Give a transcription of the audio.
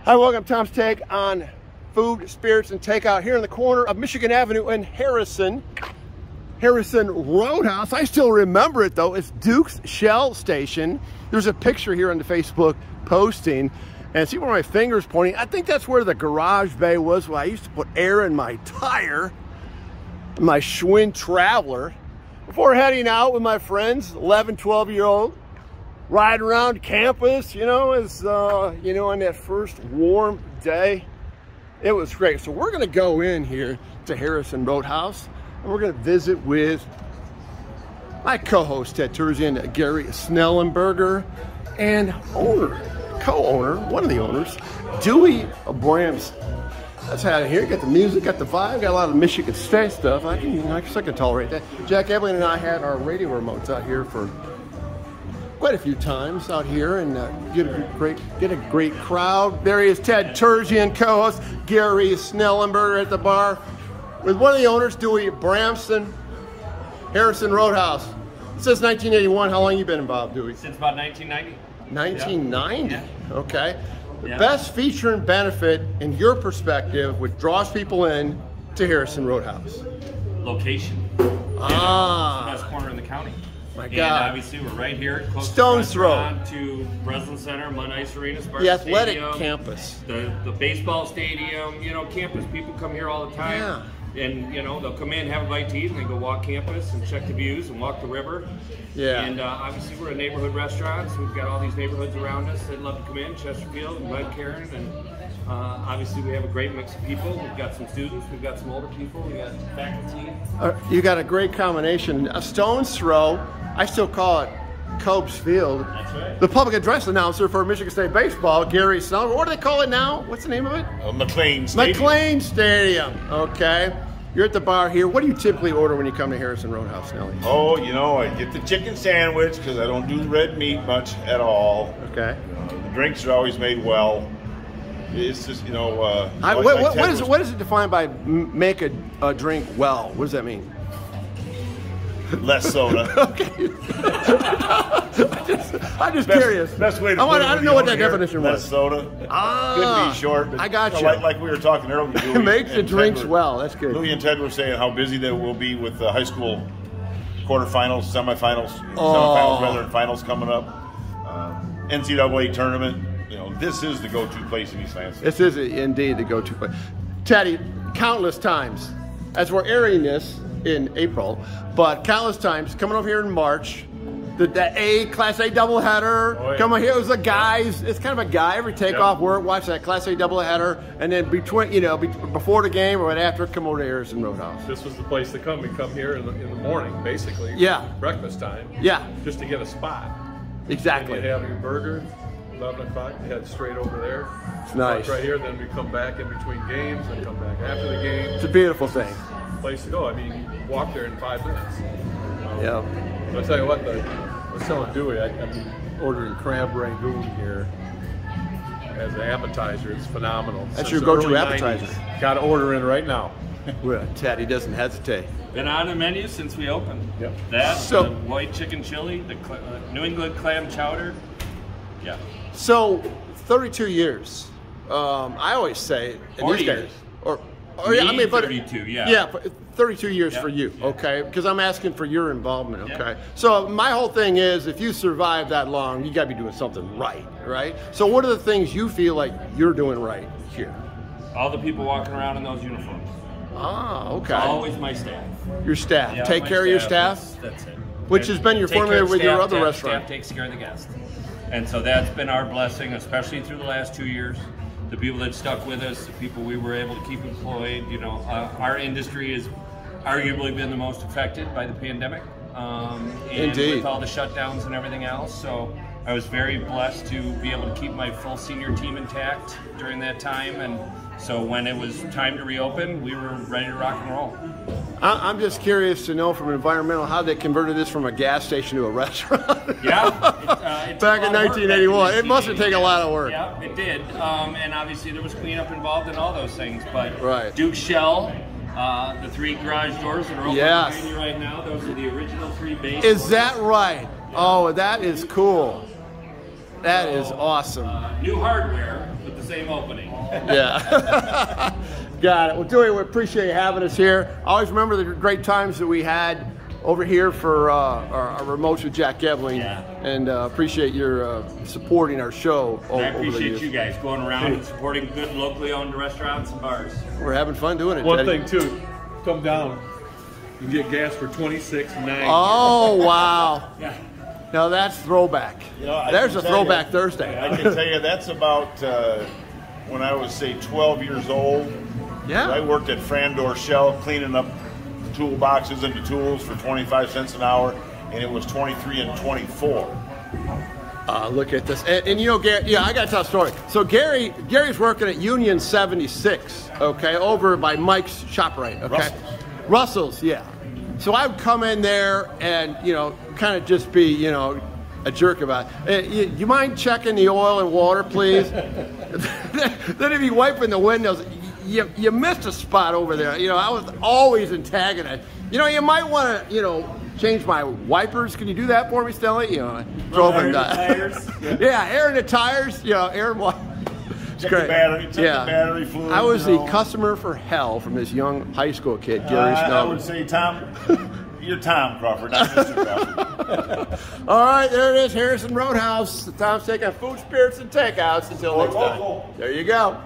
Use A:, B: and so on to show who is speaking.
A: Hi, welcome to Tom's Take on food, spirits, and takeout here in the corner of Michigan Avenue and Harrison Roadhouse. I still remember it though. It's Duke's Shell Station. There's a picture here on the Facebook posting, and see where my finger's pointing? I think that's where the garage bay was where I used to put air in my tire, my Schwinn Traveler, before heading out with my friends, 11, 12-year-old, riding around campus, on that first warm day. It was great. So we're gonna go in here to Harrison Roadhouse, and we're gonna visit with my co-host, Ted Terzian, Gary Snellenberger, and co-owner, one of the owners, Dewey Bramson. That's how here, got the music, got the vibe, got a lot of Michigan State stuff. I guess I can tolerate that. Jack Evelyn and I had our radio remotes out here for quite a few times out here, and get a great crowd. There he is, Ted Terzian, co-host, Gary Snellenberger at the bar with one of the owners, Dewey Bramson, Harrison Roadhouse. Since 1981, how long you been involved, Dewey?
B: Since about 1990.
A: 1990?
B: Yeah.
A: Okay. The
B: Yeah.
A: best feature and benefit in your perspective, which draws people in to Harrison Roadhouse?
B: Location.
A: Ah.
B: Best corner in the county.
A: My
B: And
A: God.
B: obviously we're right here, close
A: Stone's
B: to the restaurant, to Breslin Center, Mud Ice Arena, Spartan
A: The athletic
B: Stadium,
A: campus.
B: the baseball stadium, campus. People come here all the time.
A: Yeah.
B: And they'll come in, have a bite to eat, and then go walk campus and check the views and walk the river.
A: Yeah.
B: And obviously we're a neighborhood restaurant, so we've got all these neighborhoods around us that love to come in, Chesterfield and Red Karen, and obviously we have a great mix of people. We've got some students, we've got some older people, we got faculty.
A: You got a great combination. A stone's throw, I still call it Cobes Field.
B: That's right.
A: The public address announcer for Michigan State baseball, Gary Snell. What do they call it now? What's the name of it?
C: McLean Stadium.
A: McLean Stadium. Okay. You're at the bar here. What do you typically order when you come to Harrison Roadhouse, Nelly?
C: Oh, I get the chicken sandwich because I don't do red meat much at all.
A: Okay.
C: The drinks are always made well. It's just,
A: what is it defined by make a drink well? What does that mean?
C: less soda.
A: Okay. I'm just curious.
C: Best way to
A: I don't know what that definition was.
C: Less soda. Could be short. But
A: I got you.
C: Like we were talking earlier.
A: Make the drinks well. That's good.
C: Louie and Ted were saying how busy they will be with the high school quarterfinals, semifinals, and finals coming up. NCAA tournament. This is the go-to place in East Lansing.
A: This is indeed the go-to place. Teddy, countless times, as we're airing this in April, but countless times coming over here in March, the Class A doubleheader.
C: Oh, yeah.
A: Come on here, it was the guys. It's kind of a guy every takeoff work. Watch that Class A doubleheader, and then between, before the game or right after, come over to Harrison Roadhouse.
D: This was the place to come. We come here in the morning, basically.
A: Yeah.
D: Breakfast time.
A: Yeah.
D: Just to get a spot.
A: Exactly.
D: And you have your burger, 11 o'clock, you head straight over there.
A: It's nice.
D: Right here, then we come back in between games and come back after the game.
A: It's a beautiful thing.
D: Place to go. I mean, you walk there in 5 minutes.
A: Yeah.
D: But I'll tell you what, I was telling Dewey, I'm ordering crab rangoon here as an appetizer. It's phenomenal.
A: That's
D: Since
A: your
D: the
A: go-to
D: early
A: appetizer.
D: 90s. Got to order in right now.
A: Well, Teddy doesn't hesitate.
B: Been on the menu since we opened.
D: Yep.
B: That,
A: So-
B: the white chicken chili, the New England clam chowder. Yeah.
A: So, 32 years. I always say, in
B: 40
A: these days,
B: years.
A: or yeah, I mean, but
B: 32, yeah.
A: Yeah, 32 years
B: Yeah,
A: for you,
B: yeah.
A: okay? Because I'm asking for your involvement, okay?
B: Yeah.
A: So my whole thing is, if you survive that long, you got to be doing something right? So what are the things you feel like you're doing right here?
B: All the people walking around in those uniforms.
A: Ah, okay.
B: Always my staff.
A: Your staff.
B: Yeah,
A: Take
B: my
A: care of your staff?
B: That's it.
A: Which has been your
B: Take care
A: formula
B: of
A: with your
B: staff,
A: other restaurant.
B: Staff takes care of the guests. And so that's been our blessing, especially through the last 2 years. The people that stuck with us, the people we were able to keep employed. Our industry has arguably been the most affected by the pandemic. And
A: Indeed.
B: with all the shutdowns and everything else. So I was very blessed to be able to keep my full senior team intact during that time. And so when it was time to reopen, we were ready to rock and roll.
A: I'm just curious to know from environmental how they converted this from a gas station to a restaurant.
B: Yeah.
A: Back in 1981. It must have taken a lot of work.
B: Yeah, it did. And obviously there was cleanup involved in all those things. But
A: Right.
B: Duke Shell, the 3 garage doors that are open
A: Yes.
B: behind you right now, those are the original 3 base
A: Is
B: doors.
A: that right? Oh, that is cool. That is awesome.
B: New hardware with the same opening.
A: Yeah. Got it. Well, Dewey, we appreciate you having us here. I always remember the great times that we had over here for our remotes with Jack Gebling, and appreciate your supporting our show.
B: I appreciate you guys going around and supporting good locally owned restaurants and bars.
A: We're having fun doing it.
D: One
A: Teddy.
D: thing too, come down. You get gas for $26.90.
A: Oh wow! Now that's throwback.
C: You know,
A: there's a throwback Thursday.
C: I can tell you that's about when I was, say, 12 years old.
A: Yeah.
C: I worked at Frandor Shell cleaning up toolboxes into tools for 25 cents an hour, and it was 23 and 24.
A: Look at this, and you know, Gary, I got to tell a story. So Gary's working at Union 76, okay, over by Mike's ShopRite, okay, Russell's, yeah. So I would come in there and kind of just be a jerk about it. You mind checking the oil and water, please? Then if you wiping the windows, you missed a spot over there. I was always antagonized. You might want to, change my wipers. Can you do that for me, Stelly? Drove him tires. Yeah, air in the tires. Air and water.
C: Check the battery. Check the battery fluid.
A: I was the customer for hell from this young high school kid, Gary Snow.
C: I would say, Tom, you're Tom Crawford, not Mr. Crawford.
A: All right, there it is, Harrison Roadhouse. Tom's taking food, spirits, and takeouts. Until next time. There you go.